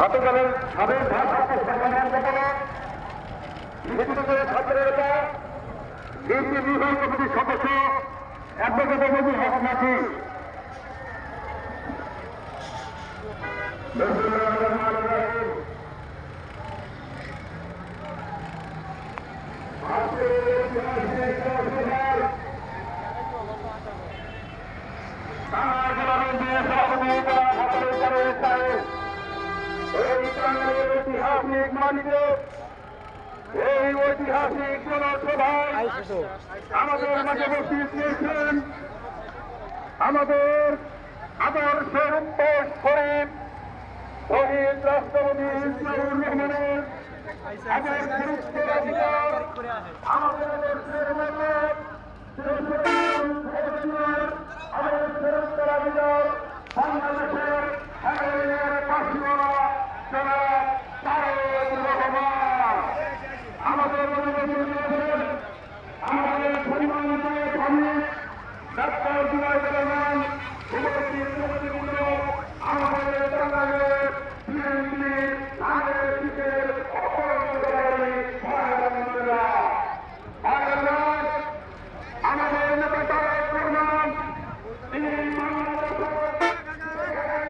গতকালের সাবেক ভারপ্রাপ্ত সম্পাদক বিদ্যুতের ছাত্র নেতা বিএনপি বিভাগ কমিটির সদস্য অ্যাডভোকেট মজিদ হক নাকি ঐতিহাসিক মানিকে এই ঐতিহাসিক জনসভায় আমাদের মাঝে বসিয়ে দিয়েছেন আমাদের আদর্শের উত্তর শরীফ শহীদ রাষ্ট্রপতি জিয়াউর রহমানের আদর্শের উত্তরাধিকার আমাদের আদর্শের আদর্শের উত্তরাধিকার বাংলাদেশের